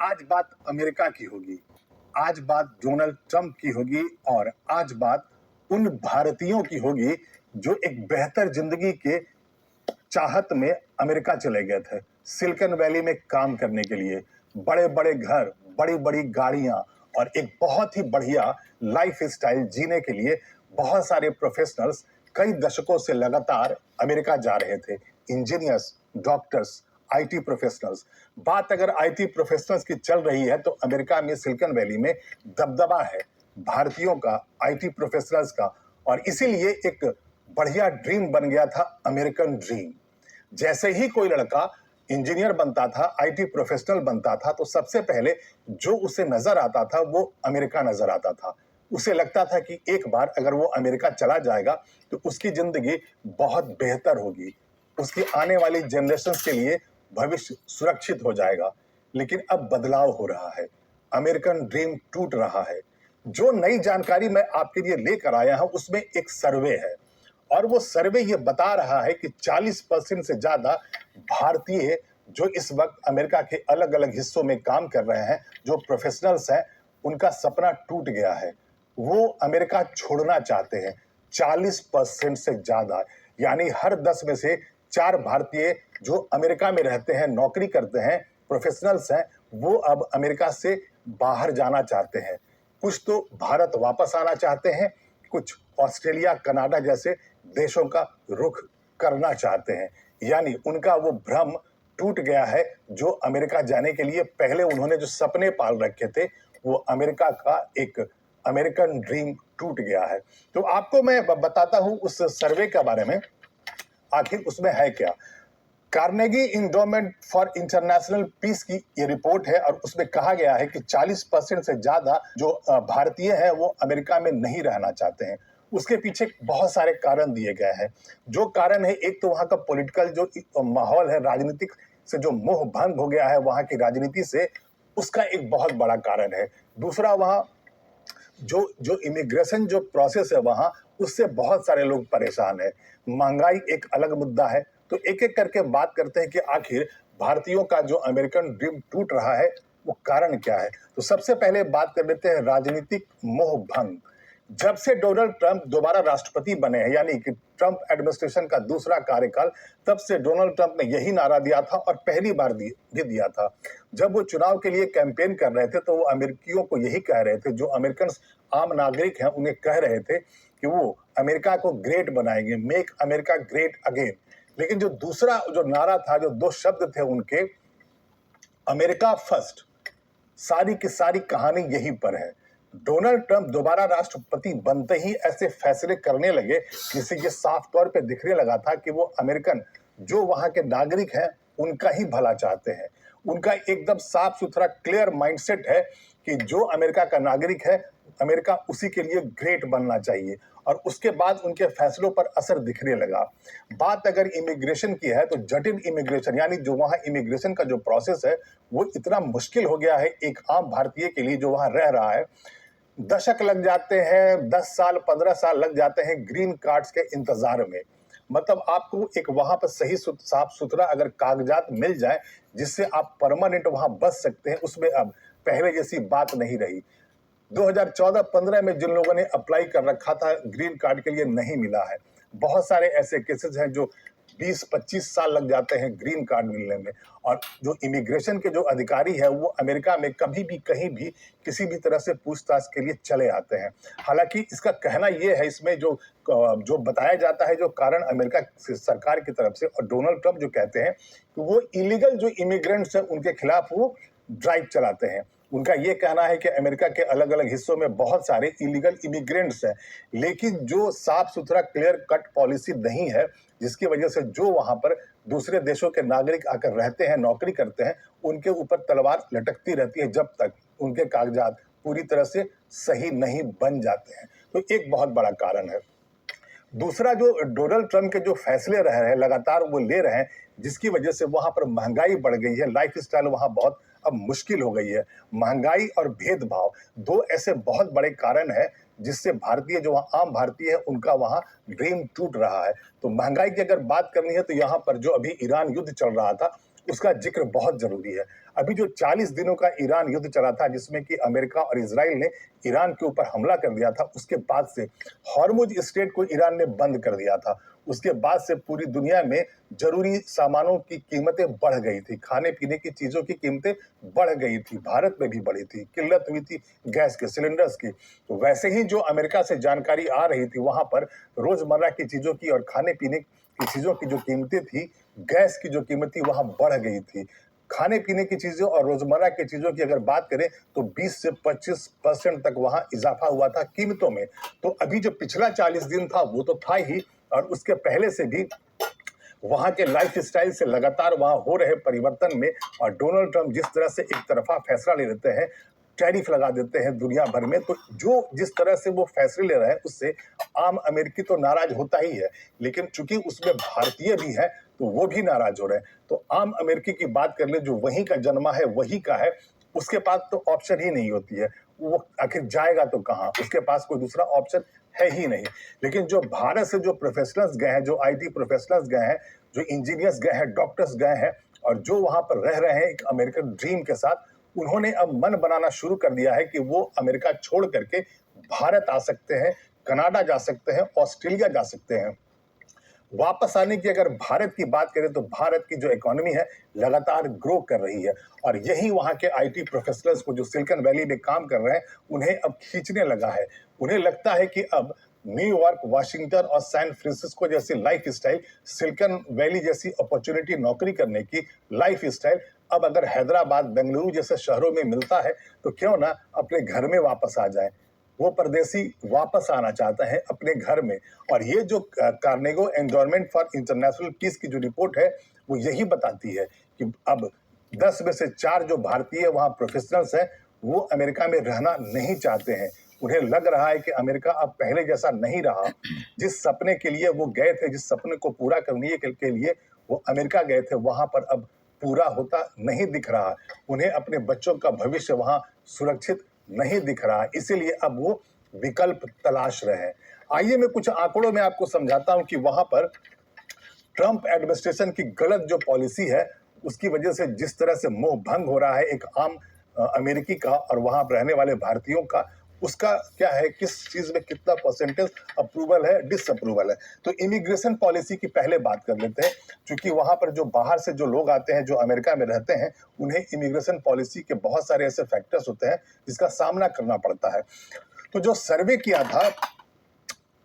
आज बात अमेरिका की होगी, आज बात डोनाल्ड ट्रंप की होगी और आज बात उन भारतीयों की होगी जो एक बेहतर जिंदगी के चाहत में अमेरिका चले गए थे, सिलिकॉन वैली में काम करने के लिए। बड़े बड़े घर, बड़ी बड़ी गाड़ियां और एक बहुत ही बढ़िया लाइफ स्टाइल जीने के लिए बहुत सारे प्रोफेशनल्स कई दशकों से लगातार अमेरिका जा रहे थे। Engineers, doctors, IT professionals. बात अगर आईटी प्रोफेशनल्स की चल रही है तो अमेरिका में सिलिकॉन वैली में दबदबा है भारतीयों का, आईटी प्रोफेशनल्स का। और इसीलिए एक बढ़िया ड्रीम बन गया था अमेरिकन ड्रीम। जैसे ही कोई लड़का इंजीनियर बनता था, आईटी प्रोफेशनल बनता था, तो सबसे पहले जो उसे नजर आता था वो अमेरिका नजर आता था। उसे लगता था कि एक बार अगर वो अमेरिका चला जाएगा तो उसकी जिंदगी बहुत बेहतर होगी, उसकी आने वाली जनरेशन के लिए भविष्य सुरक्षित हो जाएगा। लेकिन अब बदलाव हो रहा है, अमेरिकन ड्रीम टूट रहा है। जो नई जानकारी मैं आपके लिए लेकर आया हूं उसमें एक सर्वे है और वो सर्वे ये बता रहा है कि 40% से ज्यादा भारतीय जो इस वक्त अमेरिका के अलग अलग हिस्सों में काम कर रहे हैं, जो प्रोफेशनल्स हैं, उनका सपना टूट गया है। वो अमेरिका छोड़ना चाहते हैं। 40% से ज्यादा, यानी हर 10 में से 4 भारतीय जो अमेरिका में रहते हैं, नौकरी करते हैं, प्रोफेशनल्स हैं, वो अब अमेरिका से बाहर जाना चाहते हैं। कुछ तो भारत वापस आना चाहते हैं, कुछ ऑस्ट्रेलिया, कनाडा जैसे देशों का रुख करना चाहते हैं। यानी उनका वो भ्रम टूट गया है। जो अमेरिका जाने के लिए पहले उन्होंने जो सपने पाल रखे थे, वो अमेरिका का एक अमेरिकन ड्रीम टूट गया है। तो आपको मैं बताता हूं उस सर्वे के बारे में, आखिर उसमें है क्या। Carnegie endowment for international peace की ये रिपोर्ट है और उसमें कहा गया है कि 40% से ज्यादा जो भारतीय हैं वो अमेरिका में नहीं रहना चाहते हैं। उसके पीछे बहुत सारे कारण दिए गए हैं। जो कारण है, एक तो वहाँ का पॉलिटिकल जो माहौल है, राजनीतिक से जो मोह भंग हो गया है वहाँ की राजनीति से, उसका एक बहुत बड़ा कारण है। दूसरा, वहाँ जो जो इमिग्रेशन जो प्रोसेस है वहाँ, उससे बहुत सारे लोग परेशान है। महंगाई एक अलग मुद्दा है। तो एक एक करके बात करते हैं कि आखिर भारतीयों का जो अमेरिकन ड्रीम टूट रहा है वो कारण क्या है। तो सबसे पहले बात कर लेते हैं राजनीतिक मोह भंग। जब से डोनाल्ड ट्रंप दोबारा राष्ट्रपति बने हैं, यानी कि ट्रंप एडमिनिस्ट्रेशन का दूसरा कार्यकाल, तब से डोनाल्ड ट्रंप ने यही नारा दिया था और पहली बार भी दिया था। जब वो चुनाव के लिए कैंपेन कर रहे थे तो वो अमेरिकियों को यही कह रहे थे, जो अमेरिकन आम नागरिक हैं उन्हें कह रहे थे कि वो अमेरिका को ग्रेट बनाएंगे, मेक अमेरिका ग्रेट अगेन। लेकिन जो दूसरा जो नारा था, जो 2 शब्द थे उनके, अमेरिका फर्स्ट, सारी की सारी कहानी यहीं पर है। डोनाल्ड ट्रंप दोबारा राष्ट्रपति बनते ही ऐसे फैसले करने लगे जिससे ये साफ तौर पे दिखने लगा था कि वो अमेरिकन जो वहां के नागरिक हैं उनका ही भला चाहते हैं। उनका एकदम साफ सुथरा क्लियर माइंडसेट है कि जो अमेरिका का नागरिक है, अमेरिका उसी के लिए ग्रेट बनना चाहिए। और उसके बाद उनके फैसलों पर असर दिखने लगा। बात अगर इमिग्रेशन की है तो जटिल इमिग्रेशन, यानी जो वहाँ इमिग्रेशन का जो प्रोसेस है वो इतना मुश्किल हो गया है एक आम भारतीय के लिए जो वहाँ रह रहा है। दशक लग जाते हैं, 10 साल 15 साल लग जाते हैं ग्रीन कार्ड्स के इंतजार में। मतलब आपको एक वहां पर सही साफ सुथरा अगर कागजात मिल जाए जिससे आप परमानेंट वहां बस सकते हैं, उसमें अब पहले जैसी बात नहीं रही। 2014-15 में जिन लोगों ने अप्लाई कर रखा था ग्रीन कार्ड के लिए, नहीं मिला है। बहुत सारे ऐसे केसेस हैं जो 20-25 साल लग जाते हैं ग्रीन कार्ड मिलने में। और जो इमिग्रेशन के जो अधिकारी है वो अमेरिका में कभी भी कहीं भी किसी भी तरह से पूछताछ के लिए चले आते हैं। हालांकि इसका कहना ये है, इसमें जो जो बताया जाता है, जो कारण अमेरिका सरकार की तरफ से और डोनाल्ड ट्रंप जो कहते हैं कि वो इलीगल जो इमिग्रेंट्स हैं उनके खिलाफ वो ड्राइव चलाते हैं। उनका ये कहना है कि अमेरिका के अलग अलग हिस्सों में बहुत सारे इलीगल इमिग्रेंट्स हैं, लेकिन जो साफ सुथरा क्लियर कट पॉलिसी नहीं है, जिसकी वजह से जो वहां पर दूसरे देशों के नागरिक आकर रहते हैं, नौकरी करते हैं, उनके ऊपर तलवार लटकती रहती है जब तक उनके कागजात पूरी तरह से सही नहीं बन जाते हैं। तो एक बहुत बड़ा कारण है। दूसरा, जो डोनाल्ड ट्रंप के जो फैसले रहे हैं लगातार वो ले रहे हैं, जिसकी वजह से वहां पर महंगाई बढ़ गई है, लाइफ स्टाइल वहां बहुत अब मुश्किल हो गई है। महंगाई और भेदभाव 2 ऐसे बहुत बड़े कारण हैं जिससे भारतीय जो वहाँ आम भारतीय है उनका वहाँ ड्रीम टूट रहा है। तो महंगाई की अगर बात करनी है तो यहाँ पर जो अभी ईरान युद्ध चल रहा था उसका जिक्र बहुत जरूरी है। अभी जो 40 दिनों का ईरान युद्ध चला था, जिसमें कि अमेरिका और इजराइल ने ईरान के ऊपर हमला कर दिया था, उसके बाद से हॉर्मुज स्ट्रेट को ईरान ने बंद कर दिया था। उसके बाद से पूरी दुनिया में जरूरी सामानों की कीमतें बढ़ गई थी, खाने पीने की चीजों की कीमतें बढ़ गई थी, भारत में भी बढ़ी थी, किल्लत हुई थी गैस के सिलेंडर्स की। तो वैसे ही जो अमेरिका से जानकारी आ रही थी, वहां पर रोजमर्रा की चीजों की और खाने पीने की चीजों की जो कीमतें थी, गैस की जो कीमत थी, वहां बढ़ गई थी। खाने पीने की चीजों और रोजमर्रा की चीजों की अगर बात करें तो 20 से 25% तक वहां इजाफा हुआ था कीमतों में। तो अभी जो पिछला 40 दिन था वो तो था ही, और उसके पहले से भी वहां के लाइफ स्टाइल से लगातार वहां हो रहे परिवर्तन में, और डोनाल्ड ट्रंप जिस तरह से एक तरफा फैसला ले लेते हैं, टैरिफ लगा देते हैं दुनिया भर में, तो जो जिस तरह से वो फैसले ले रहे हैं उससे आम अमेरिकी तो नाराज होता ही है, लेकिन चूंकि उसमें भारतीय भी है तो वो भी नाराज हो रहे हैं। तो आम अमेरिकी की बात कर ले, जो वहीं का जन्मा है वहीं का है, उसके पास तो ऑप्शन ही नहीं होती है, वो आखिर जाएगा तो कहाँ, उसके पास कोई दूसरा ऑप्शन है ही नहीं। लेकिन जो भारत से जो प्रोफेशनल्स गए हैं, जो आईटी प्रोफेशनल्स गए हैं, जो इंजीनियर्स गए हैं, डॉक्टर्स गए हैं, और जो वहां पर रह रहे हैं एक अमेरिकन ड्रीम के साथ, उन्होंने अब मन बनाना शुरू कर दिया है कि वो अमेरिका छोड़ करके भारत आ सकते हैं, कनाडा जा सकते हैं, ऑस्ट्रेलिया जा सकते हैं। वापस आने की अगर भारत की बात करें तो भारत की जो इकोनॉमी है लगातार ग्रो कर रही है, और यही वहां के आईटी प्रोफेशनल्स को जो सिलिकॉन वैली में काम कर रहे हैं उन्हें अब खींचने लगा है। उन्हें लगता है कि अब न्यूयॉर्क, वाशिंगटन और सैन फ्रांसिस्को जैसी लाइफ स्टाइल, सिलिकॉन वैली जैसी अपॉर्चुनिटी नौकरी करने की लाइफ स्टाइल अब अगर हैदराबाद, बेंगलुरु जैसे शहरों में मिलता है तो क्यों ना अपने घर में वापस आ जाए। वो परदेसी वापस आना चाहते हैं अपने घर में। और ये जो कार्नेगो एंडोर्मेंट फॉर इंटरनेशनल पीस की जो रिपोर्ट है वो यही बताती है कि अब 10 में से 4 जो भारतीय वहां प्रोफेशनल्स हैं वो अमेरिका में रहना नहीं चाहते हैं। उन्हें लग रहा है कि अमेरिका अब पहले जैसा नहीं रहा। जिस सपने के लिए वो गए थे, जिस सपने को पूरा करने के लिए वो अमेरिका गए थे, वहां पर अब पूरा होता नहीं दिख रहा। उन्हें अपने बच्चों का भविष्य वहां सुरक्षित नहीं दिख रहा, इसीलिए अब वो विकल्प तलाश रहे हैं। आइए मैं कुछ आंकड़ों में आपको समझाता हूं कि वहां पर ट्रंप एडमिनिस्ट्रेशन की गलत जो पॉलिसी है उसकी वजह से जिस तरह से मोह भंग हो रहा है एक आम अमेरिकी का और वहां रहने वाले भारतीयों का, उसका क्या है, किस चीज में कितना परसेंटेज अप्रूवल है, डिसअप्रूवल है। तो इमिग्रेशन पॉलिसी की पहले बात कर लेते हैं, क्योंकि वहां पर जो बाहर से जो लोग आते हैं, जो अमेरिका में रहते हैं, उन्हें इमिग्रेशन पॉलिसी के बहुत सारे ऐसे फैक्टर्स होते हैं जिसका सामना करना पड़ता है। तो जो सर्वे किया था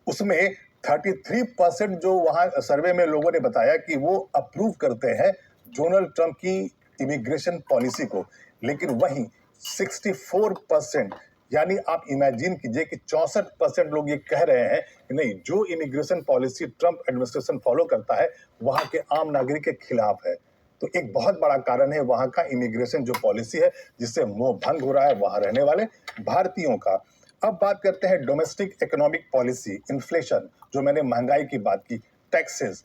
उसमें 33% जो वहां सर्वे में लोगों ने बताया कि वो अप्रूव करते हैं डोनाल्ड ट्रंप की इमिग्रेशन पॉलिसी को, लेकिन वहीं 64%, यानी आप इमेजिन कीजिए कि 64% लोग ये कह रहे हैं कि नहीं, जो immigration policy Trump administration follow करता है वहां के आम नागरिक के खिलाफ है। तो एक बहुत बड़ा कारण है वहां का इमिग्रेशन जो पॉलिसी है, जिससे मोह भंग हो रहा है वहां रहने वाले भारतीयों का। अब बात करते हैं डोमेस्टिक इकोनॉमिक पॉलिसी, इन्फ्लेशन, जो मैंने महंगाई की बात की, टैक्सेस,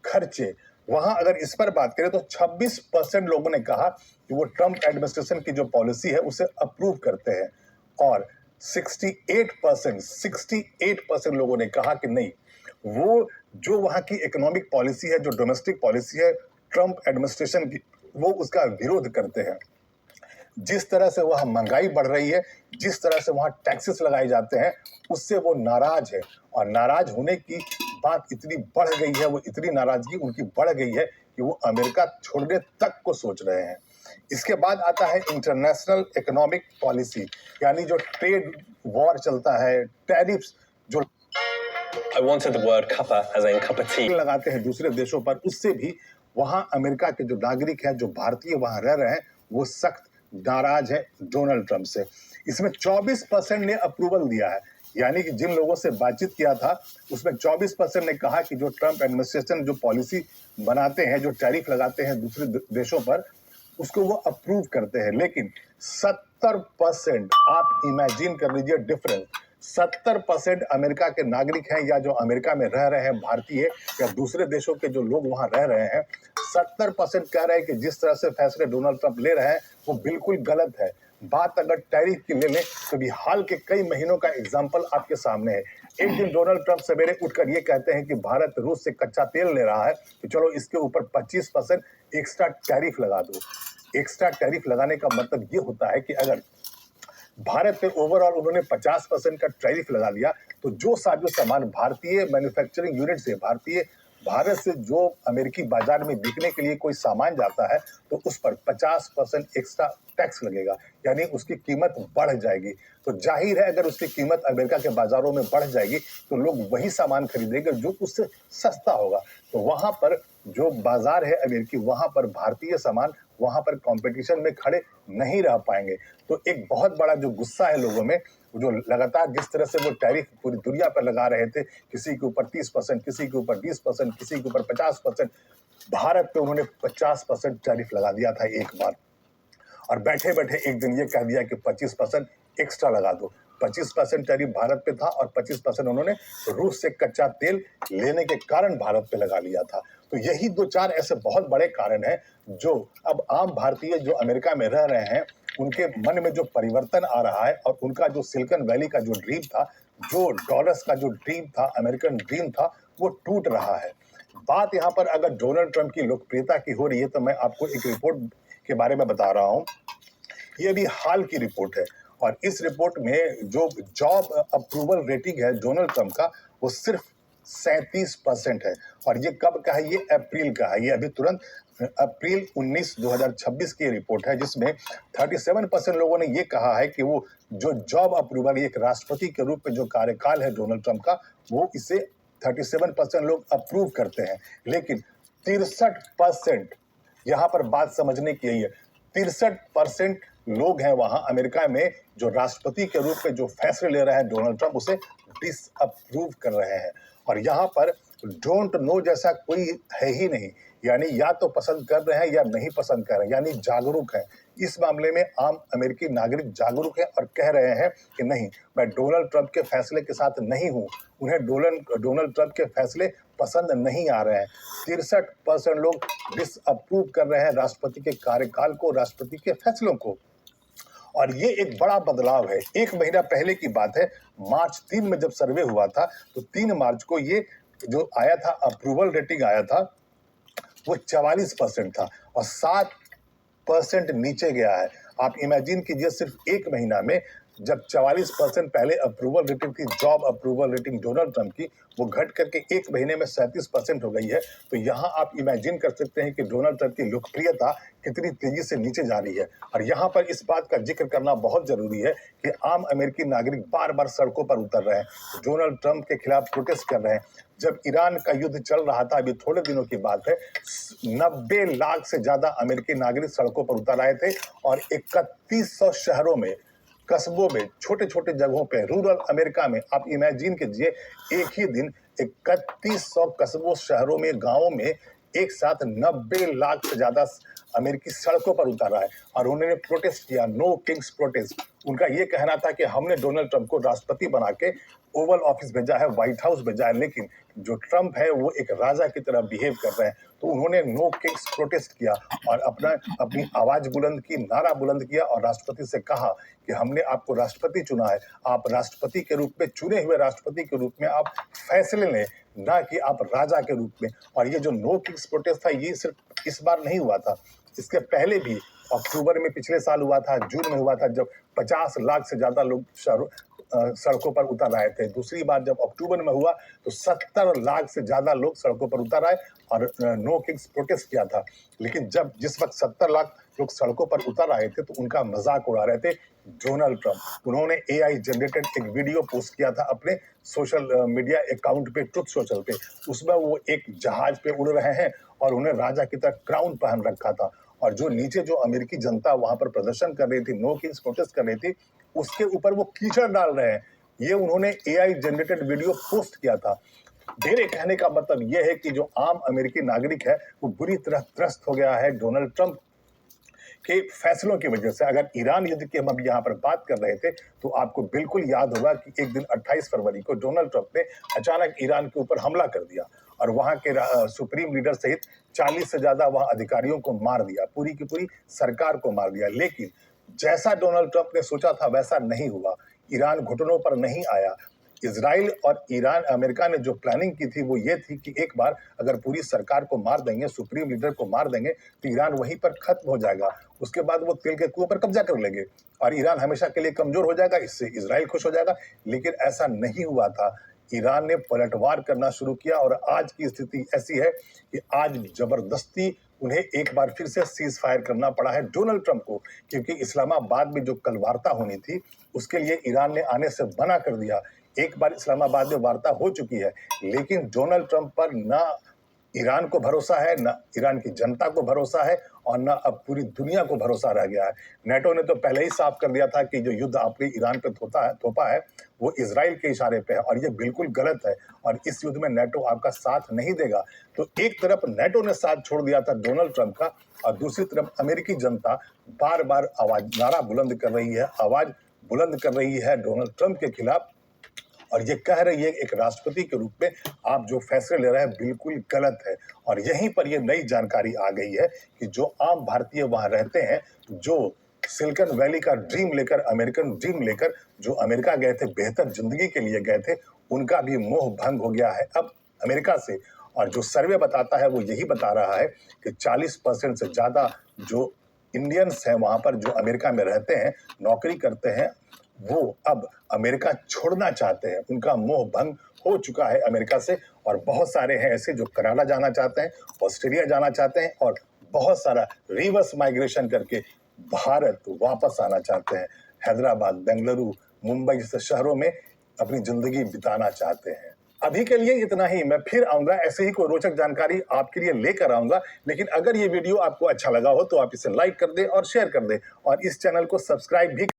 खर्चे, वहां अगर इस पर बात करें तो 26% लोगों ने कहा कि वो ट्रंप एडमिनिस्ट्रेशन की जो पॉलिसी है उसे अप्रूव करते हैं, और 68% लोगों ने कहा कि नहीं, वो जो वहां की इकोनॉमिक पॉलिसी है, जो डोमेस्टिक पॉलिसी है ट्रंप एडमिनिस्ट्रेशन की, वो उसका विरोध करते हैं। जिस तरह से वहां महंगाई बढ़ रही है, जिस तरह से वहां टैक्सेस लगाए जाते हैं, उससे वो नाराज है, और नाराज होने की बात इतनी बढ़ गई है, वो इतनी नाराजगी उनकी बढ़ गई है कि वो अमेरिका छोड़ने तक को सोच रहे हैं। इसके बाद आता है इंटरनेशनल इकोनॉमिक पॉलिसी, यानी जो ट्रेड वॉर चलता है, टैरिफ्स जो I wanted the word cuppa as in cup of tea. लगाते हैं दूसरे देशों पर, उससे भी वहां अमेरिका के जो नागरिक हैं, जो भारतीय वहां रह रहे हैं, वो सख्त नाराज है डोनाल्ड ट्रंप से। इसमें 24% ने अप्रूवल दिया है, यानी कि जिन लोगों से बातचीत किया था उसमें 24% ने कहा कि जो ट्रंप एडमिनिस्ट्रेशन जो पॉलिसी बनाते हैं, जो टैरिफ लगाते हैं दूसरे देशों पर, उसको वो अप्रूव करते हैं। लेकिन 70%, आप इमेजिन कर लीजिए डिफरेंस, 70% अमेरिका के नागरिक हैं या जो अमेरिका में रह रहे हैं भारतीय, या दूसरे देशों के जो लोग वहां रह रहे हैं, 70% कह रहे हैं कि जिस तरह से फैसले डोनाल्ड ट्रंप ले रहे हैं वो बिल्कुल गलत है। बात अगर टैरिफ की ले लें तो भी हाल के कई महीनों का एग्जाम्पल आपके सामने है। एक दिन डोनाल्ड ट्रंप सवेरे उठकर ये कहते हैं कि भारत रूस से कच्चा तेल ले रहा है, तो चलो इसके ऊपर 25% एक्स्ट्रा टैरिफ लगा दो। एक्स्ट्रा टैरिफ लगाने का मतलब ये होता है कि अगर भारत पे ओवरऑल उन्होंने 50% का टैरिफ लगा दिया, तो जो सामान भारतीय मैन्युफैक्चरिंग यूनिट से भारत से जो अमेरिकी बाजार में बिकने के लिए कोई सामान जाता है, तो उस पर 50% एक्स्ट्रा टैक्स लगेगा, यानी उसकी कीमत बढ़ जाएगी। तो जाहिर है अगर उसकी कीमत अमेरिका के बाजारों में बढ़ जाएगी तो लोग वही सामान खरीदेंगे जो उससे सस्ता होगा। तो वहां पर जो बाजार है अमेरिकी, वहां पर भारतीय सामान वहां पर कंपटीशन में खड़े नहीं रह पाएंगे। तो एक बहुत बड़ा जो गुस्सा है लोगों में, जो लगातार जिस तरह से वो टैरिफ पूरी दुनिया पर लगा रहे थे, किसी के ऊपर 30%, किसी के ऊपर 20%, किसी के ऊपर 50%, भारत पे उन्होंने 50% टैरिफ लगा दिया था एक बार, और बैठे बैठे एक दिन ये कह दिया कि 25% एक्स्ट्रा लगा दो। 25% टैरिफ भारत पे था और 25% उन्होंने रूस से कच्चा तेल लेने के कारण भारत पे लगा लिया था। तो यही दो चार ऐसे बहुत बड़े कारण हैं जो अब आम भारतीय जो अमेरिका में रह रहे हैं उनके मन में जो परिवर्तन आ रहा है, और उनका जो सिलिकॉन वैली का जो ड्रीम था, जो डॉलर्स का जो ड्रीम था, अमेरिकन ड्रीम था, वो टूट रहा है। बात यहाँ पर अगर डोनाल्ड ट्रंप की लोकप्रियता की हो रही है तो मैं आपको एक रिपोर्ट के बारे में बता रहा हूँ। ये भी हाल की रिपोर्ट है, और इस रिपोर्ट में जो जॉब अप्रूवल रेटिंग है डोनाल्ड ट्रंप का, वो सिर्फ 37% है। और ये कब का है? ये अप्रैल का है। ये अभी तुरंत अप्रैल 19 2026 की रिपोर्ट है, जिसमें 37% लोगों ने ये कहा है कि वो जो जॉब अप्रूवल, एक राष्ट्रपति के रूप में जो कार्यकाल है डोनाल्ड ट्रंप का, वो इसे 37% लोग अप्रूव करते हैं। लेकिन 63%, यहाँ पर बात समझने की यही है, 63% लोग हैं वहां अमेरिका में जो राष्ट्रपति के रूप में जो फैसले ले रहे हैं डोनाल्ड ट्रंप, उसे डिसअप्रूव कर रहे हैं। और यहाँ पर डोंट नो जैसा कोई है ही नहीं, यानी या तो पसंद कर रहे हैं या नहीं पसंद कर रहे हैं, यानी जागरूक है। इस मामले में आम अमेरिकी नागरिक जागरूक है और कह रहे हैं कि नहीं, मैं डोनाल्ड ट्रंप के फैसले के साथ नहीं हूं। उन्हें डोनाल्ड ट्रंप के फैसले पसंद नहीं आ रहे हैं। 63% लोग डिसअप्रूव कर रहे हैं राष्ट्रपति के कार्यकाल को, राष्ट्रपति के फैसलों को। और ये एक बड़ा बदलाव है। एक महीना पहले की बात है, मार्च 3 में जब सर्वे हुआ था, तो 3 मार्च को ये जो आया था अप्रूवल रेटिंग आया था, वो 44% था और 7% नीचे गया है। आप इमेजिन कीजिए, सिर्फ एक महीना में जब 44% पहले अप्रूवल रेटिंग थी, job approval rating Donald Trump की, वो घट करके एक महीने में 37% हो गई है। तो यहाँ आप इमेजिन कर सकते हैं कि डोनाल्ड ट्रंप की लोकप्रियता कितनी तेजी से नीचे जा रही है। और यहाँ पर इस बात का जिक्र करना बहुत जरूरी है कि आम अमेरिकी नागरिक बार बार सड़कों पर उतर रहे हैं, डोनाल्ड ट्रंप के खिलाफ प्रोटेस्ट कर रहे हैं। जब ईरान का युद्ध चल रहा था, अभी थोड़े दिनों की बात है, 90 लाख से ज्यादा अमेरिकी नागरिक सड़कों पर उतर आए थे और 3100 शहरों में, कस्बों में, छोटे छोटे जगहों पे, रूरल अमेरिका में, आप इमेजिन कीजिए एक ही दिन 3100 कस्बों, शहरों में, गांवों में एक साथ 90 लाख से ज्यादा अमेरिकी सड़कों पर उतरा है और उन्होंने प्रोटेस्ट किया, नो किंग्स प्रोटेस्ट। उनका ये कहना था कि हमने डोनाल्ड ट्रंप को राष्ट्रपति बना के ओवल ऑफिस भेजा है, व्हाइट हाउस भेजा है, लेकिन जो ट्रंप है वो एक राजा की तरह बिहेव कर रहे हैं। तो उन्होंने नो किंग्स प्रोटेस्ट किया और अपनी आवाज बुलंद की, नारा बुलंद किया और राष्ट्रपति से कहा कि हमने आपको राष्ट्रपति चुना है, आप राष्ट्रपति के रूप में, चुने हुए राष्ट्रपति के रूप में आप फैसले लें, ना कि आप राजा के रूप में। और ये जो नो किंग्स प्रोटेस्ट था, ये सिर्फ इस बार नहीं हुआ था, इसके पहले भी अक्टूबर में पिछले साल हुआ था, जून में हुआ था, जब 50 लाख से ज्यादा लोग सड़कों पर उतर आए थे। दूसरी बार जब अक्टूबर में हुआ तो 70 लाख से ज्यादा लोग सड़कों पर उतर आए और नो किंग्स प्रोटेस्ट किया था। लेकिन जब जिस वक्त 70 लाख लोग सड़कों पर उतर आए थे तो उनका मजाक उड़ा रहे थे डोनाल्ड ट्रंप। उन्होंने AI जनरेटेड एक वीडियो पोस्ट किया था अपने सोशल मीडिया अकाउंट पे, ट्रुथ सोशल पे। उसमें वो एक जहाज पे उड़ रहे हैं और उन्हें राजा की तरह क्राउन पहन रखा था और जो नीचे जो अमेरिकी जनता वहां पर प्रदर्शन कर रही थी, नो किंग्स प्रोटेस्ट कर रही थी, उसके ऊपर वो कीचड़ डाल रहे हैं। ये उन्होंने AI जनरेटेड वीडियो पोस्ट किया था। मेरे कहने का मतलब यह है कि जो आम अमेरिकी नागरिक है वो बुरी तरह त्रस्त हो गया है डोनाल्ड ट्रंप के फैसलों की वजह से। अगर ईरान युद्ध की हम अभी यहाँ पर बात कर रहे थे तो आपको बिल्कुल याद होगा कि एक दिन 28 फरवरी को डोनाल्ड ट्रंप ने अचानक ईरान के ऊपर हमला कर दिया और वहां के सुप्रीम लीडर सहित 40 से ज्यादा वहां अधिकारियों को मार दिया, पूरी की पूरी सरकार को मार दिया। लेकिन जैसा डोनाल्ड ट्रंप ने सोचा था वैसा नहीं हुआ, ईरान घुटनों पर नहीं आया। इजराइल और ईरान, अमेरिका ने जो प्लानिंग की थी वो ये थी कि एक बार अगर पूरी सरकार को मार देंगे, सुप्रीम लीडर को मार देंगे, तो ईरान वहीं पर खत्म हो जाएगा। उसके बाद वो तेल के कुओं पर कब्जा कर लेंगे और ईरान हमेशा के लिए कमजोर हो जाएगा, इससे इजराइल खुश हो जाएगा। लेकिन ऐसा नहीं हुआ था। ईरान ने पलटवार करना शुरू किया और आज की स्थिति ऐसी है कि आज जबरदस्ती उन्हें एक बार फिर से सीज फायर करना पड़ा है डोनाल्ड ट्रंप को, क्योंकि इस्लामाबाद में जो कल वार्ता होनी थी उसके लिए ईरान ने आने से मना कर दिया। एक बार इस्लामाबाद में वार्ता हो चुकी है, लेकिन डोनाल्ड ट्रंप पर ना ईरान को भरोसा है, ना ईरान की जनता को भरोसा है और ना अब पूरी दुनिया को भरोसा रह गया है। नेटो ने तो पहले ही साफ कर दिया था कि जो युद्ध आपने ईरान पे थोपा है वो इजराइल के इशारे पे है और ये बिल्कुल गलत है और इस युद्ध में नेटो आपका साथ नहीं देगा। तो एक तरफ नेटो ने साथ छोड़ दिया था डोनाल्ड ट्रंप का और दूसरी तरफ अमेरिकी जनता बार बार नारा बुलंद कर रही है, आवाज बुलंद कर रही है डोनाल्ड ट्रंप के खिलाफ और ये कह रही है एक राष्ट्रपति के रूप में आप जो फैसले ले रहे हैं बिल्कुल गलत है। और यहीं पर ये नई जानकारी आ गई है कि जो आम भारतीय वहां रहते हैं, जो सिलिकॉन वैली का ड्रीम लेकर, अमेरिकन ड्रीम लेकर जो अमेरिका गए थे, बेहतर जिंदगी के लिए गए थे, उनका भी मोह भंग हो गया है अब अमेरिका से। और जो सर्वे बताता है वो यही बता रहा है कि 40% से ज्यादा जो इंडियंस हैं वहां पर, जो अमेरिका में रहते हैं, नौकरी करते हैं, वो अब अमेरिका छोड़ना चाहते हैं। उनका मोह भंग हो चुका है अमेरिका से और बहुत सारे हैं ऐसे जो कनाडा जाना चाहते हैं, ऑस्ट्रेलिया जाना चाहते हैं और बहुत सारा रिवर्स माइग्रेशन करके भारत वापस आना चाहते हैं। हैदराबाद, बेंगलुरु, मुंबई जैसे शहरों में अपनी जिंदगी बिताना चाहते हैं। अभी के लिए इतना ही। मैं फिर आऊंगा, ऐसे ही कोई रोचक जानकारी आपके लिए लेकर आऊंगा। लेकिन अगर ये वीडियो आपको अच्छा लगा हो तो आप इसे लाइक कर दें और शेयर कर दें और इस चैनल को सब्सक्राइब भी